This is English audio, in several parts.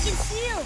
can seal!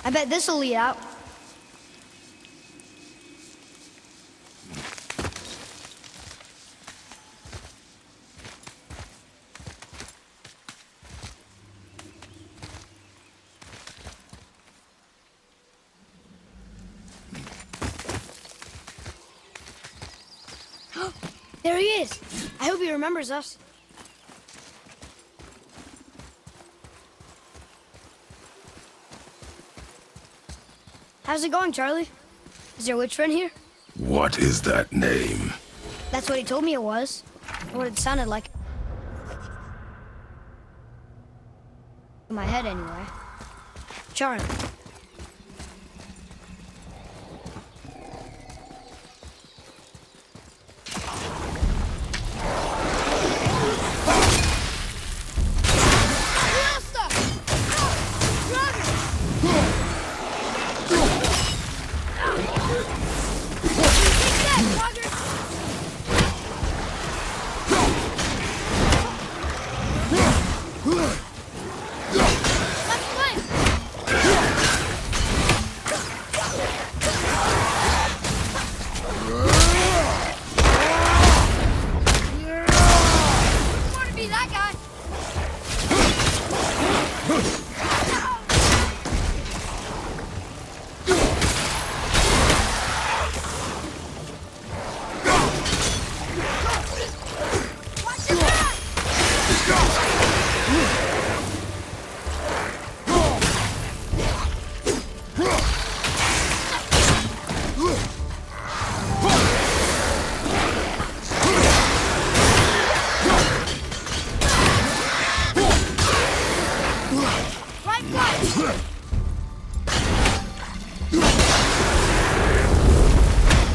I bet this'll lead out. There he is! I hope he remembers us. How's it going, Charlie? Is your witch friend here? What is that name? That's what he told me it was. Or what it sounded like. In my head, anyway. Charlie.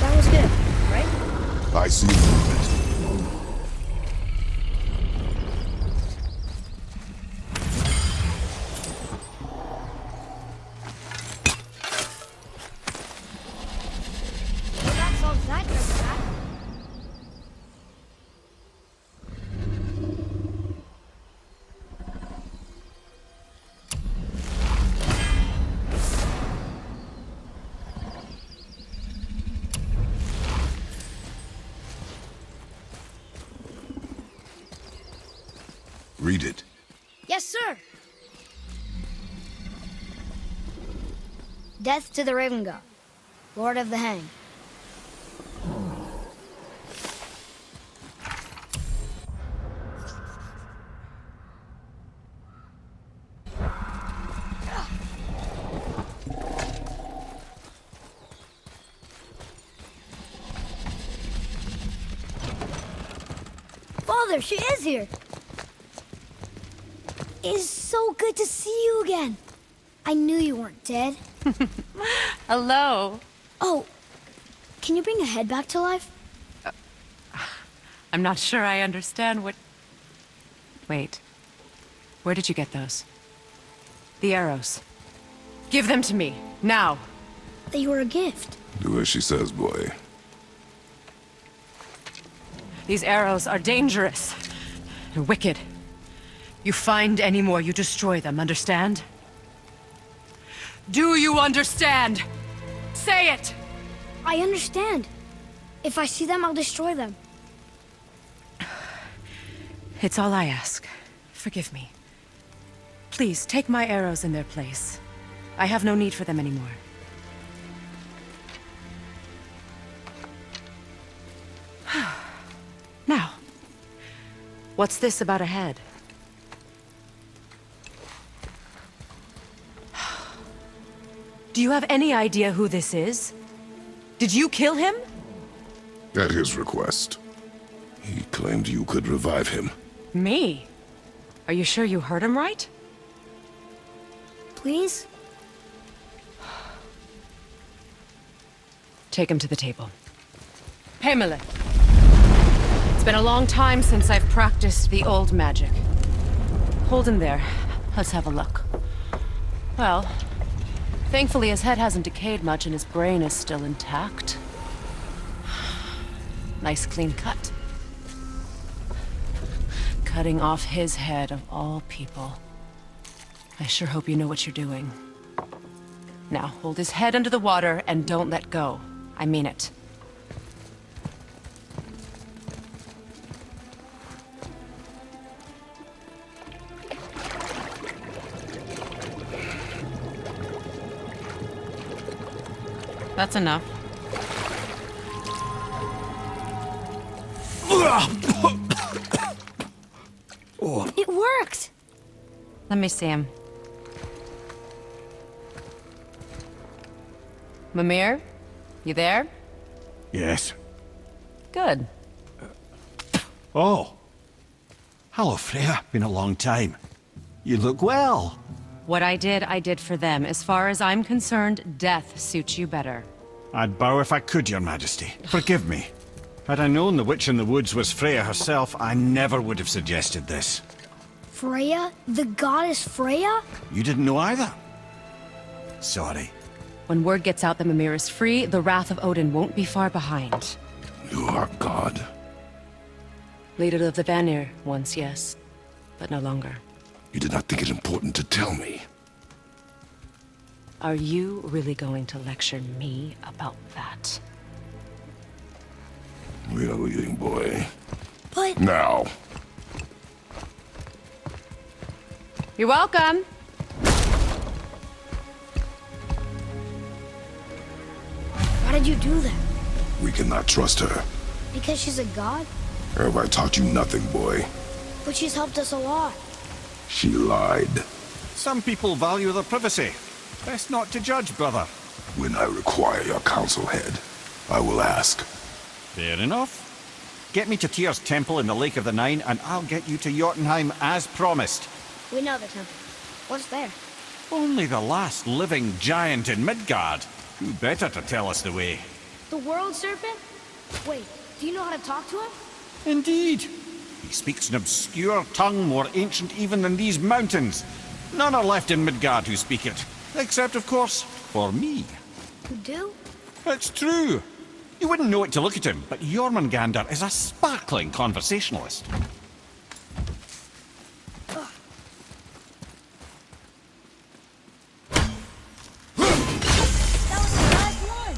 That was good, right? I see movement. Well, that solves that treasure map. Read it. Yes, sir. Death to the Raven God, Lord of the Hang. Father, she is here. It is so good to see you again. I knew you weren't dead. Hello. Oh, can you bring a head back to life? I'm not sure I understand what... Wait. Where did you get those? The arrows. Give them to me, now. They were a gift. Do as she says, boy. These arrows are dangerous and wicked. You find any more, you destroy them, understand? Do you understand? Say it! I understand. If I see them, I'll destroy them. It's all I ask. Forgive me. Please, take my arrows in their place. I have no need for them anymore. Now, what's this about a head? Do you have any idea who this is? Did you kill him? At his request. He claimed you could revive him. Me? Are you sure you heard him right? Please? Take him to the table. Pamela. It's been a long time since I've practiced the old magic. Hold him there. Let's have a look. Well, thankfully his head hasn't decayed much and his brain is still intact. Nice clean cut. Cutting off his head of all people. I sure hope you know what you're doing. Now, hold his head under the water and don't let go. I mean it. That's enough. It worked! Let me see him. Mimir? You there? Yes. Good. Oh. Hello, Freya. Been a long time. You look well. What I did for them. As far as I'm concerned, death suits you better. I'd bow if I could, Your Majesty. Forgive me. Had I known the witch in the woods was Freya herself, I never would have suggested this. Freya? The goddess Freya? You didn't know either? Sorry. When word gets out that Mimir is free, the wrath of Odin won't be far behind. You are God. Leader of the Vanir, once, yes. But no longer. You did not think it important to tell me. Are you really going to lecture me about that? We are leaving, boy. But... Now. You're welcome! Why did you do that? We cannot trust her. Because she's a god? Have I taught you nothing, boy? But she's helped us a lot. She lied. Some people value their privacy. Best not to judge, brother. When I require your council head, I will ask. Fair enough. Get me to Tyr's temple in the Lake of the Nine, and I'll get you to Jotunheim as promised. We know the temple. What's there? Only the last living giant in Midgard. Who better to tell us the way? The world serpent? Wait, do you know how to talk to him? Indeed. He speaks an obscure tongue more ancient even than these mountains. None are left in Midgard who speak it. Except, of course, for me. You do? It's true. You wouldn't know it to look at him, but Jormungandr is a sparkling conversationalist. That was the last one!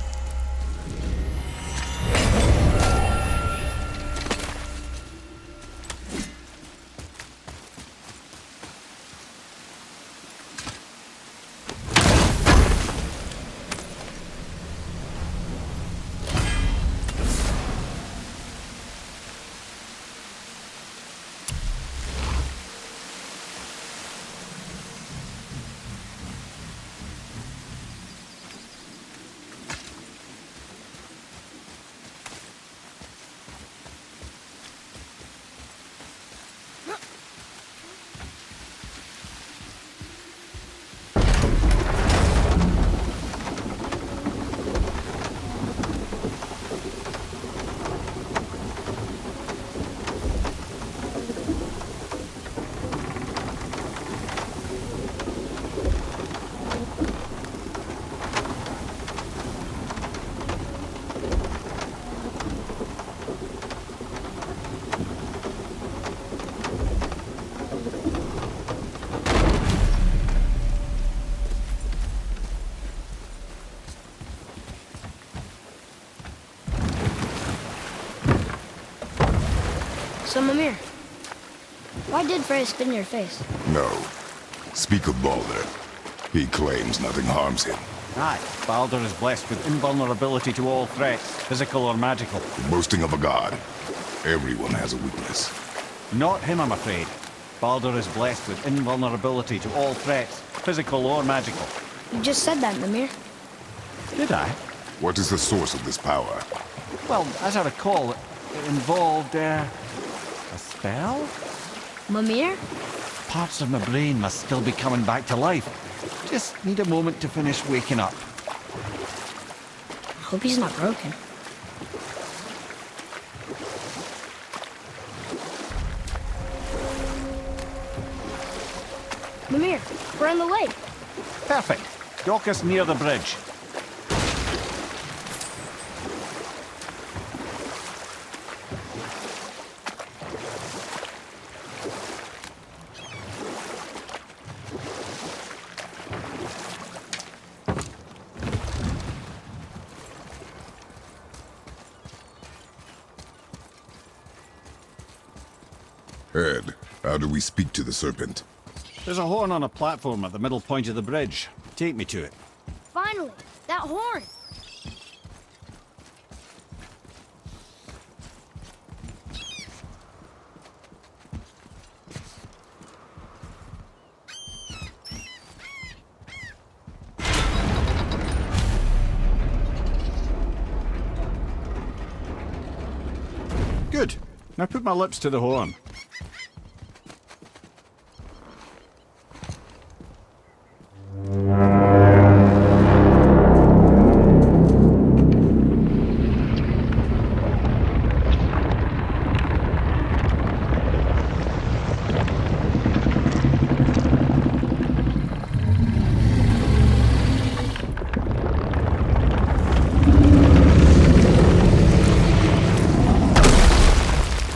So, Mimir, why did Freya spit in your face? No. Speak of Baldur. He claims nothing harms him. Aye, Baldur is blessed with invulnerability to all threats, physical or magical. Boasting of a god. Everyone has a weakness. Not him, I'm afraid. Baldur is blessed with invulnerability to all threats, physical or magical. You just said that, Mimir. Did I? What is the source of this power? Well, as I recall, it involved, a spell? Mimir? Parts of my brain must still be coming back to life. Just need a moment to finish waking up. Hope he's not broken. Mimir, we're on the lake. Perfect. Dock us near the bridge. Ed, how do we speak to the serpent? There's a horn on a platform at the middle point of the bridge. Take me to it. Finally, that horn. Good. Now put my lips to the horn.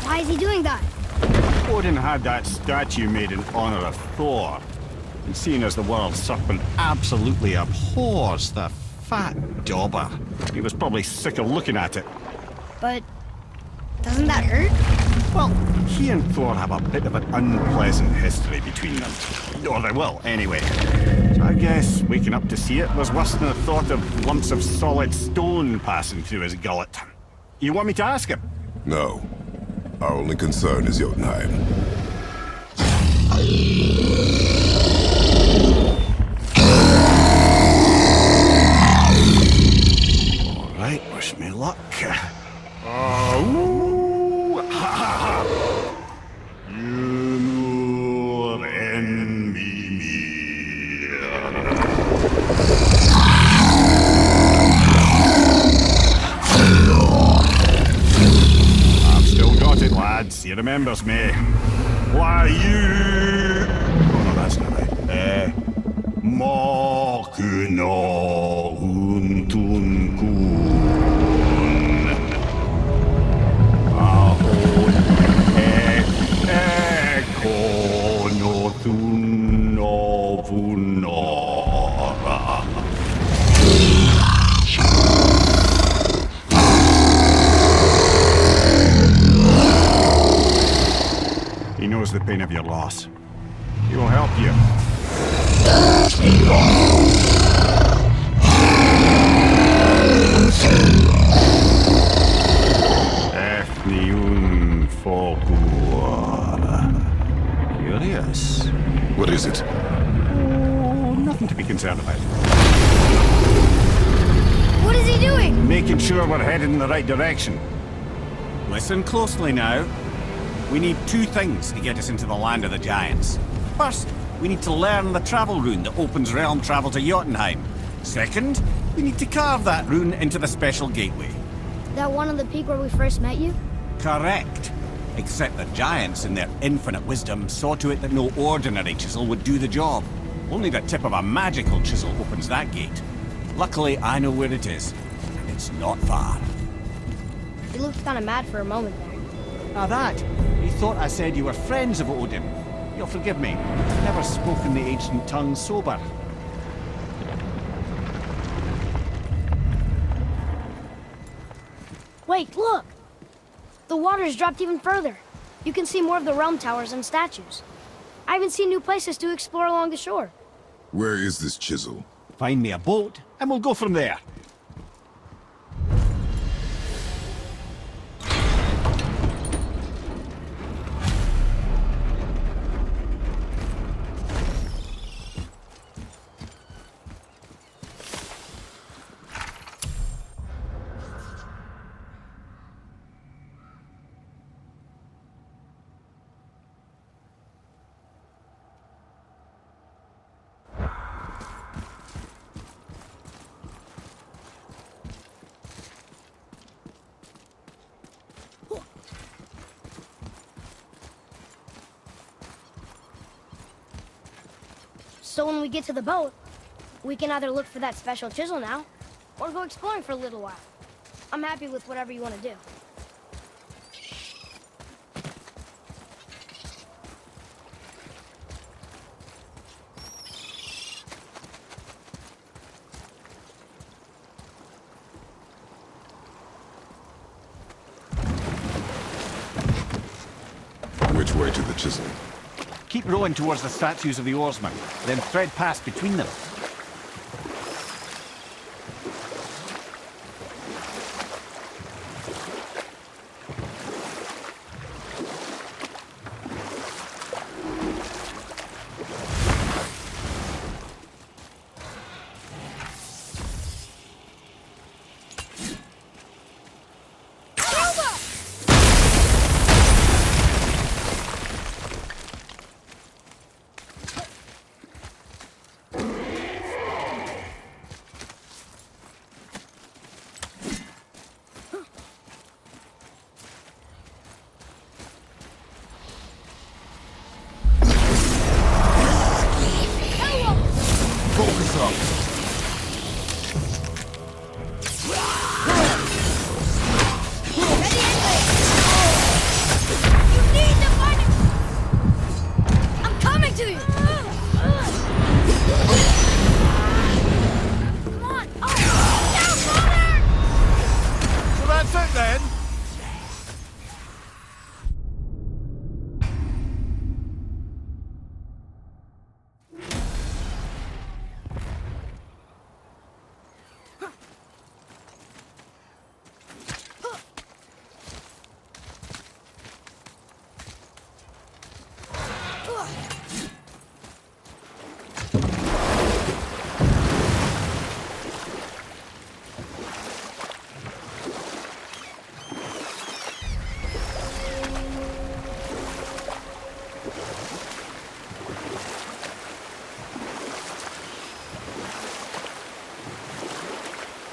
Why is he doing that? Odin had that statue made in honor of Thor. And seeing as the world serpent absolutely abhors the fat dauber, he was probably sick of looking at it. But doesn't that hurt? Well, he and Thor have a bit of an unpleasant history between them. Or they will, anyway. So I guess waking up to see it was worse than the thought of lumps of solid stone passing through his gullet. You want me to ask him? No. Our only concern is Jotunheim. All right, wish me luck. Ooh, ha, ha, ha. Mimir and Mimir. I've still got it, lads. He remembers me. Why you? Oh no, that's not right. Makuna untun kun. Ahon ekonothun novunora. He knows the pain of your loss. He will help you. Efniun Fogur. Curious. What is it? Oh, nothing to be concerned about. What is he doing? Making sure we're headed in the right direction. Listen closely now. We need two things to get us into the land of the giants. First, we need to learn the travel rune that opens realm travel to Jotunheim. Second, we need to carve that rune into the special gateway. That one on the peak where we first met you? Correct. Except the giants, in their infinite wisdom, saw to it that no ordinary chisel would do the job. Only the tip of a magical chisel opens that gate. Luckily, I know where it is, and it's not far. You looked kind of mad for a moment there. Now that, he thought I said you were friends of Odin. You'll forgive me. I've never spoken the ancient tongue sober. Wait, look! The water's dropped even further. You can see more of the realm towers and statues. I haven't seen new places to explore along the shore. Where is this chisel? Find me a boat, and we'll go from there. So when we get to the boat, we can either look for that special chisel now, or go exploring for a little while. I'm happy with whatever you want to do. Which way to the chisel? Keep rowing towards the statues of the oarsmen, then thread past between them. Focus up. Ready, anyway! You need to find it! I'm coming to you! Come on! Oh! Down, brother! So that's it then?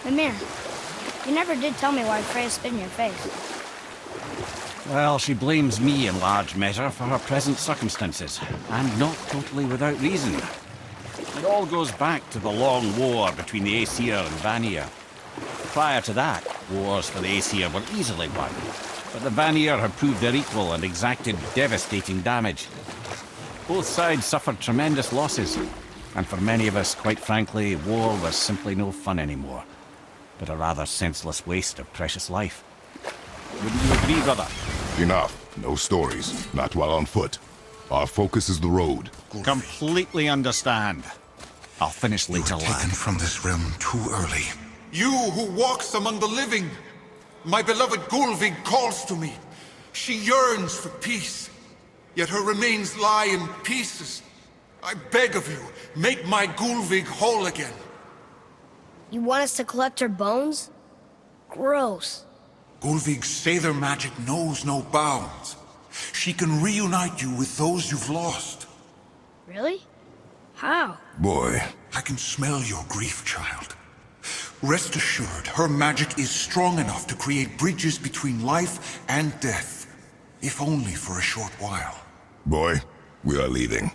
Mimir, you never did tell me why Freya spit in your face. Well, she blames me in large measure for her present circumstances, and not totally without reason. It all goes back to the long war between the Aesir and Vanir. Prior to that, wars for the Aesir were easily won, but the Vanir had proved their equal and exacted devastating damage. Both sides suffered tremendous losses, and for many of us, quite frankly, war was simply no fun anymore, but a rather senseless waste of precious life. Wouldn't you agree, brother? Enough. No stories. Not while on foot. Our focus is the road. Completely understand. I'll finish later, You were taken lad. from this realm too early. You who walks among the living, my beloved Gulvig calls to me. She yearns for peace, yet her remains lie in pieces. I beg of you, make my Gulvig whole again. You want us to collect her bones? Gross. Gulvig's Sather magic knows no bounds. She can reunite you with those you've lost. Really? How? Boy, I can smell your grief, child. Rest assured, her magic is strong enough to create bridges between life and death, if only for a short while. boy, we are leaving.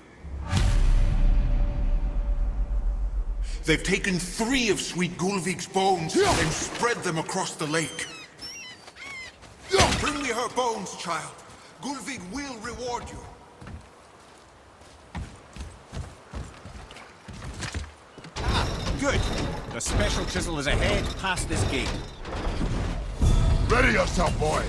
They've taken 3 of Sweet Gulvig's bones and spread them across the lake. Bring me her bones, child. Gulvig will reward you. Good. The special chisel is ahead, past this gate. Ready yourself, boy.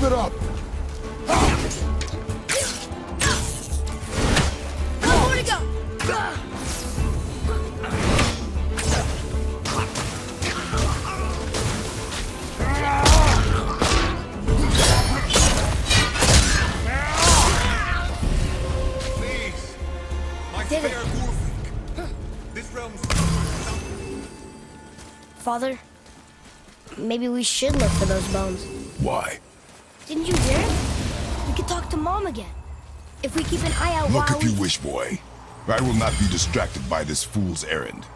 it up! More to go! Please, my Did it. fair Gulfing. This realm's... Father, maybe we should look for those bones. Why? Didn't you hear him? We could talk to Mom again. If we keep an eye out Look while if you wish, boy. I will not be distracted by this fool's errand.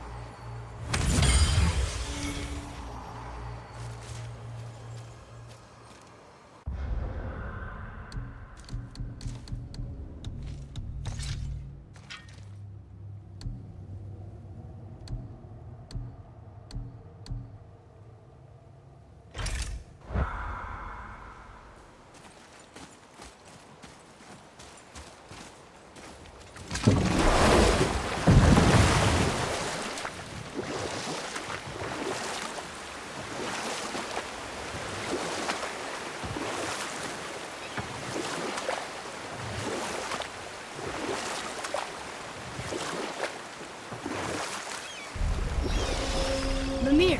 Mimir,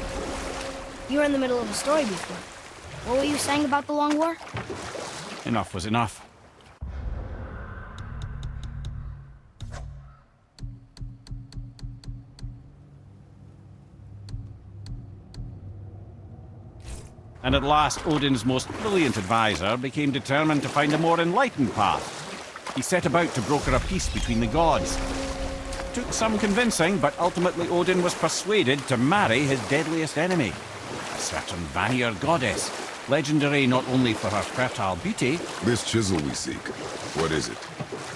you were in the middle of a story before. What were you saying about the Long War? Enough was enough. And at last, Odin's most brilliant advisor became determined to find a more enlightened path. He set about to broker a peace between the gods. Took some convincing, but ultimately Odin was persuaded to marry his deadliest enemy, a certain Vanir goddess, legendary not only for her fertile beauty. This chisel we seek, what is it?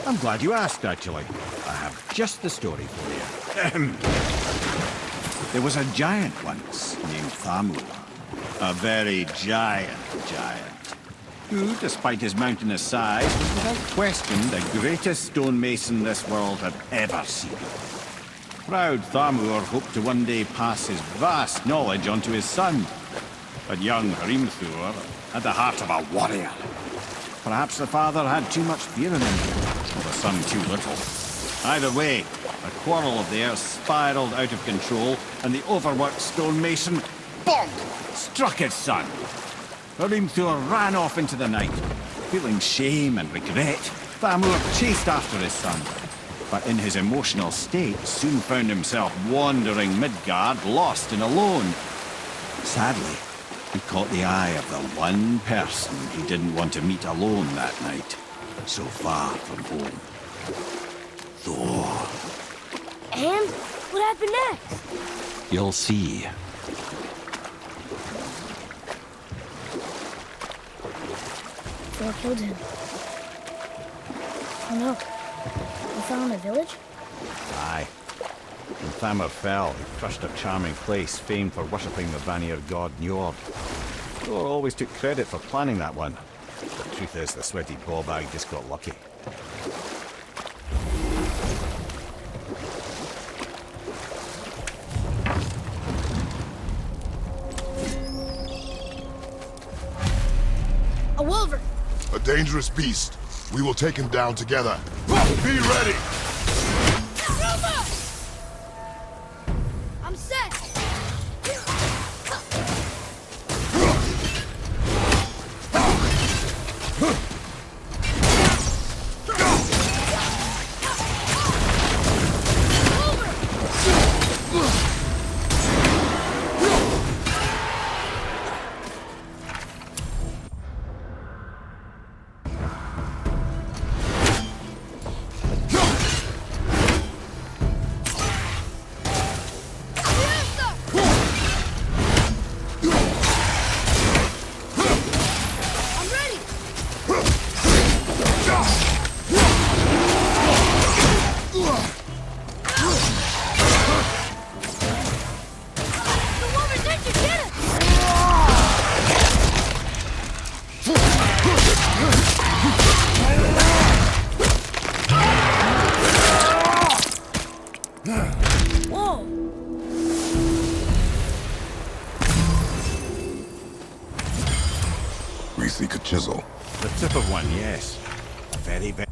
I'm glad you asked, actually. I have just the story for you. There was a giant once named Thamur. A very giant, who, despite his mountainous size, was without question the greatest stonemason this world had ever seen. Proud Thamur hoped to one day pass his vast knowledge on to his son. But young Hrimthur had the heart of a warrior. Perhaps the father had too much fear in him, or the son too little. Either way, a quarrel of theirs spiraled out of control, and the overworked stonemason, bonk, struck his son. Hrimthur ran off into the night. Feeling shame and regret, Thamur chased after his son. But in his emotional state, soon found himself wandering Midgard, lost and alone. Sadly, he caught the eye of the one person he didn't want to meet alone that night, so far from home. Thor. And what happened next? You'll see. Thor killed him. Oh no. We fell in a village? Aye. When Thamur fell, he crushed a charming place famed for worshipping the Vanir god Njord. Thor always took credit for planning that one. The truth is, the sweaty ballbag just got lucky. A wolver! A dangerous beast. We will take him down together. Be ready! I'm set! I'm ready! The wolver's in to get us! Whoa! we seek a chisel? The tip of one, yes. A very, very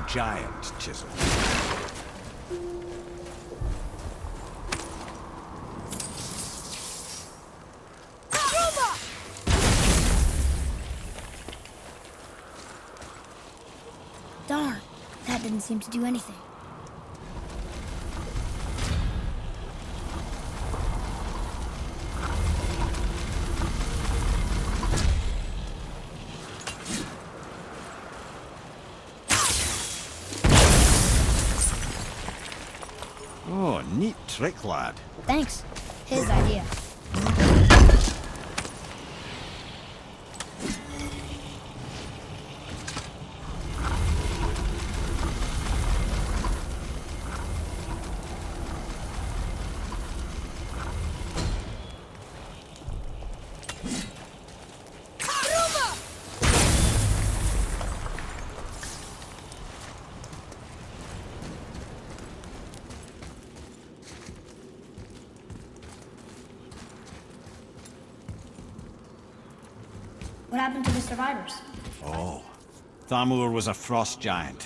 giant chisel. Darn, that didn't seem to do anything. Oh, neat trick, lad. Thanks. His idea. What happened to the survivors? Oh, Thamur was a frost giant.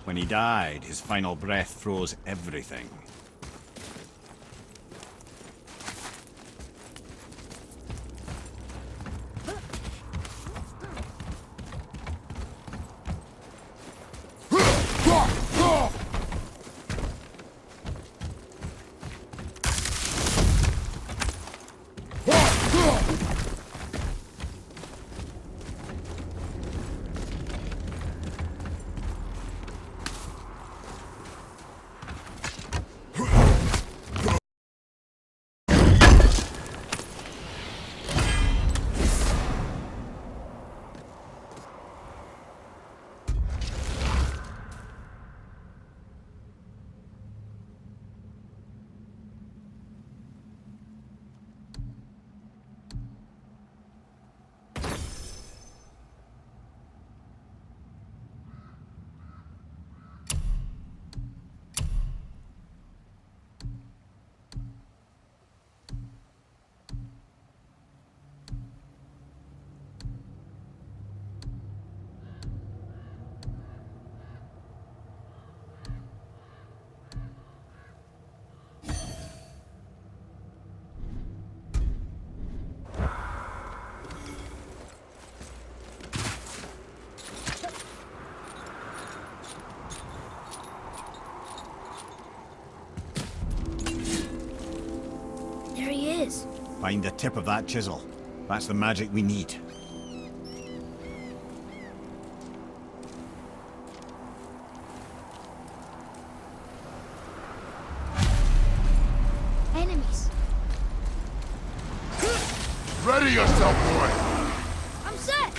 When he died, his final breath froze everything. There he is. Find the tip of that chisel. That's the magic we need. Enemies. Ready yourself, boy! I'm set!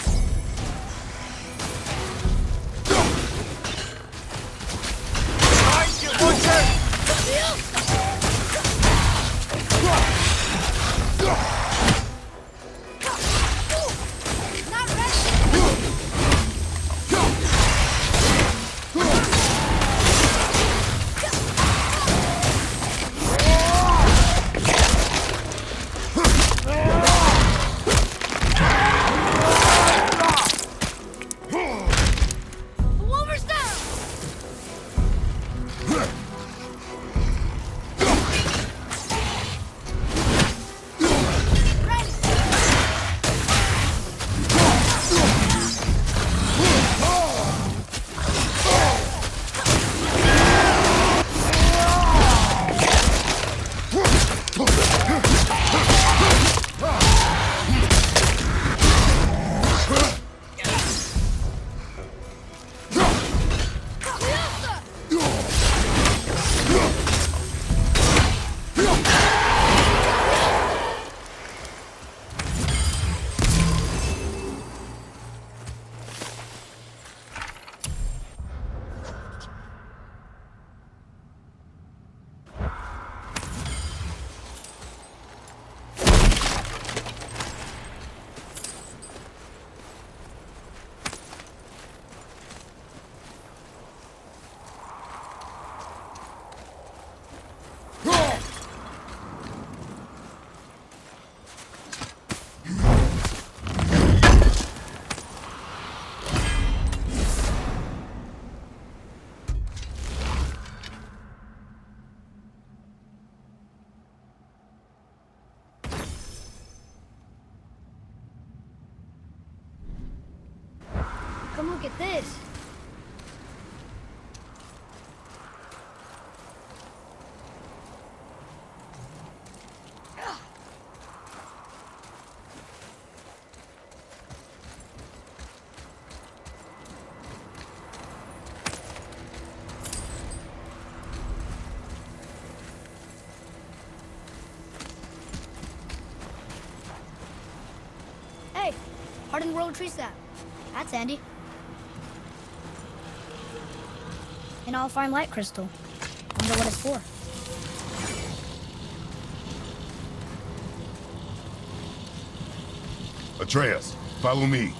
Not ready! come look at this. Hey, hardened world tree sap. That's handy. And I'll find light crystal. Wonder what it's for. Atreus, follow me.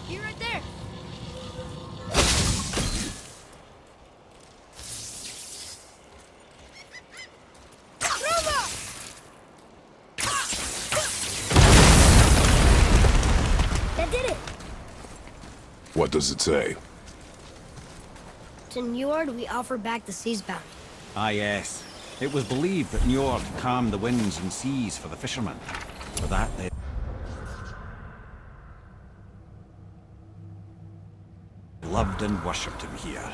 Be right there. That did it. What does it say? To Njord, we offer back the sea's bounty. Ah, yes. It was believed that Njord calmed the winds and seas for the fishermen. For that, they loved and worshipped him here.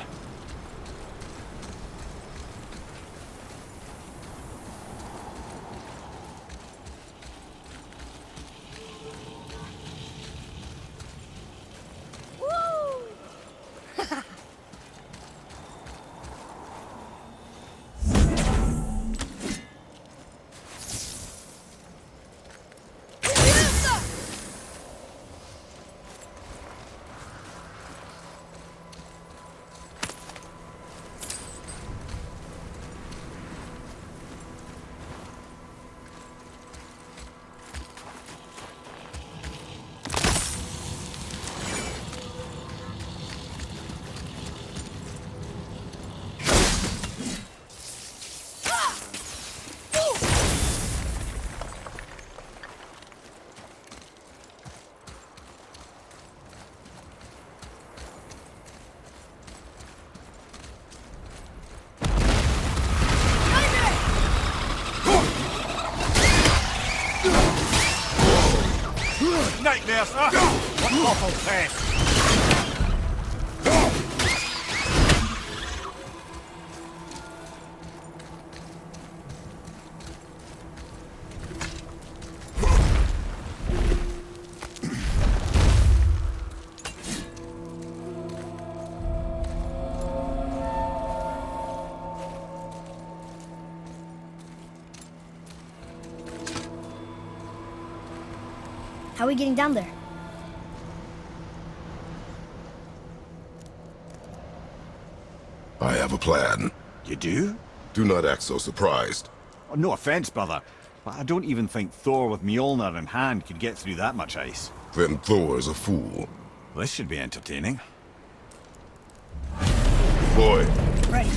Nightmares! What awful pest! How are we getting down there? I have a plan. You do? Do not act so surprised. Oh, no offense, brother, but I don't even think Thor with Mjolnir in hand could get through that much ice. Then Thor's a fool. This should be entertaining. Boy, Ready.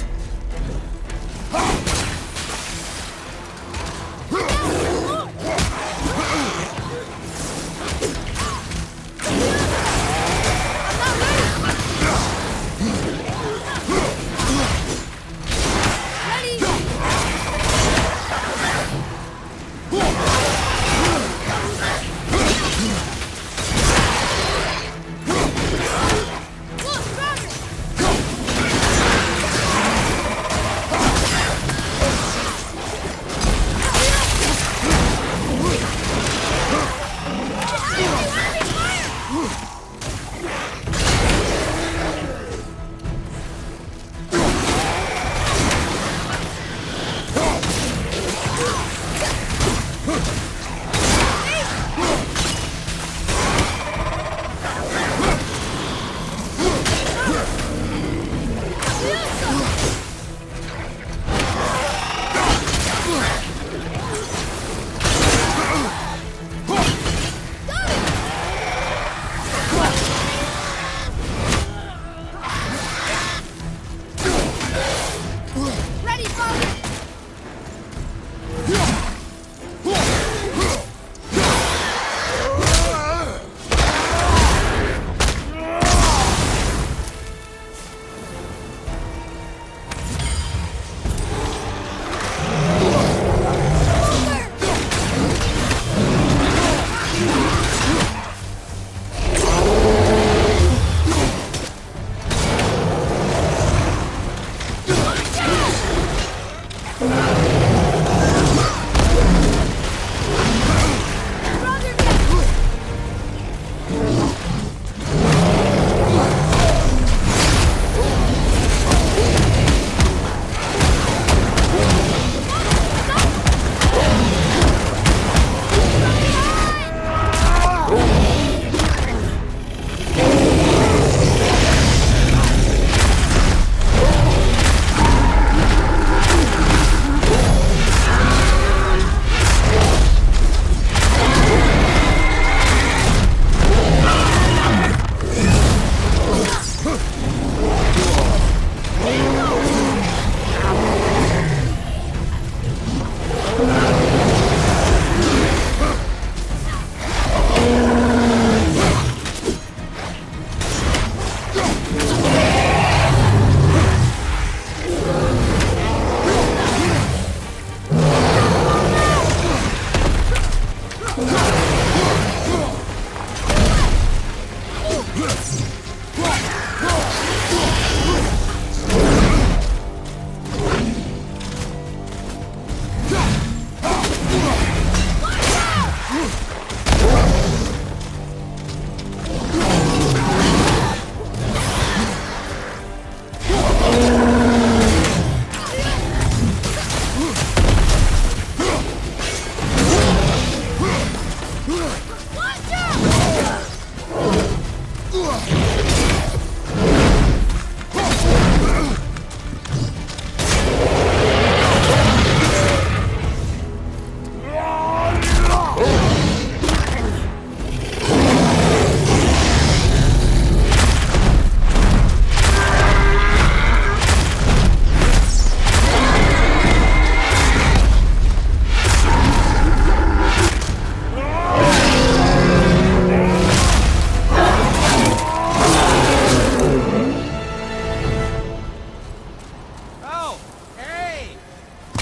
Oh, hey!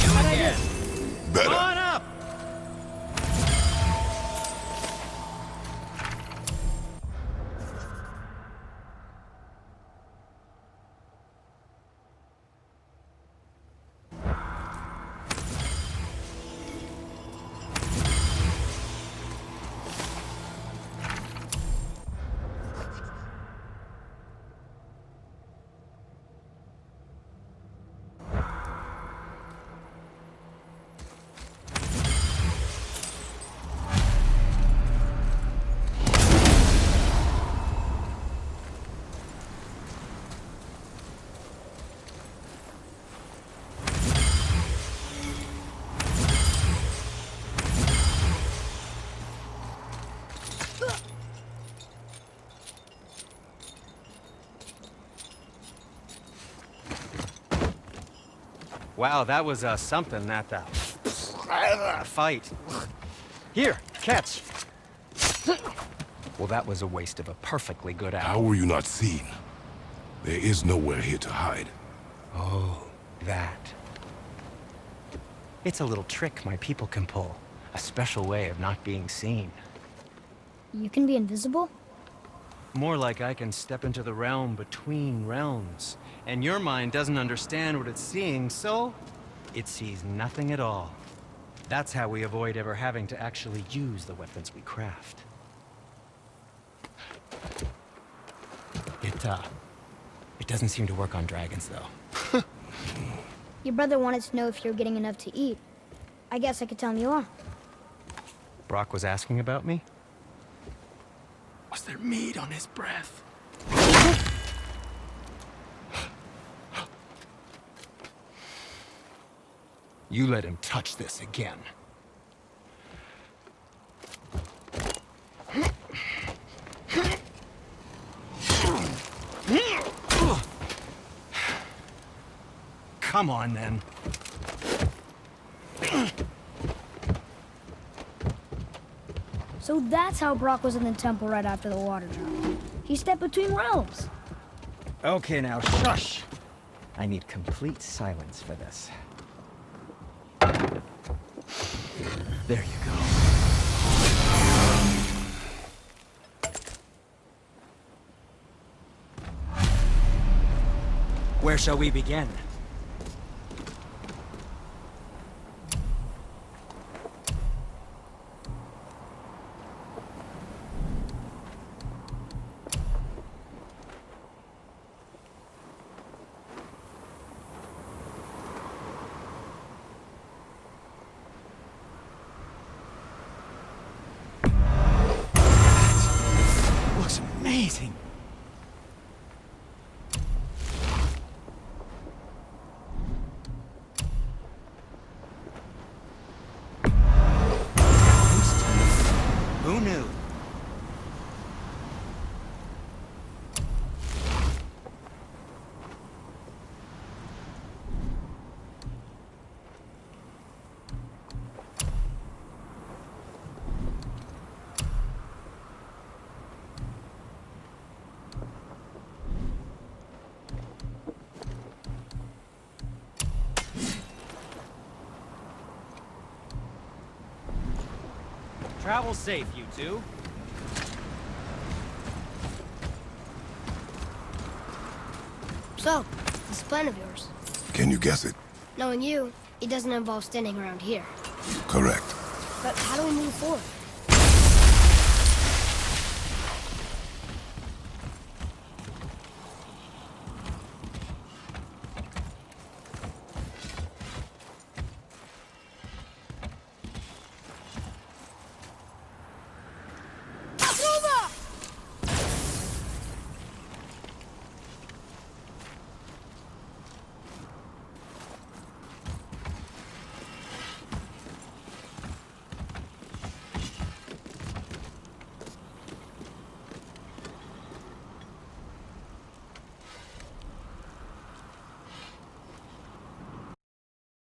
You again! Better. Come on up! Wow, that was something, that fight. Here, catch. Well, that was a waste of a perfectly good How apple. were you not seen? There is nowhere here to hide. Oh, that. It's a little trick my people can pull. A special way of not being seen. You can be invisible? More like I can step into the realm between realms. And your mind doesn't understand what it's seeing, so it sees nothing at all. That's how we avoid ever having to actually use the weapons we craft. It doesn't seem to work on dragons, though. Your brother wanted to know if you're getting enough to eat. I guess I could tell him you are. Brock was asking about me? Was there meat on his breath? You let him touch this again. Come on, then. So that's how Brock was in the temple right after the water dropped. He stepped between realms. Okay, now shush! I need complete silence for this. There you go. Where shall we begin? Looks amazing. Who knew? Travel safe, you two. So, this plan of yours. Can you guess it? Knowing you, it doesn't involve standing around here. Correct. But how do we move forward?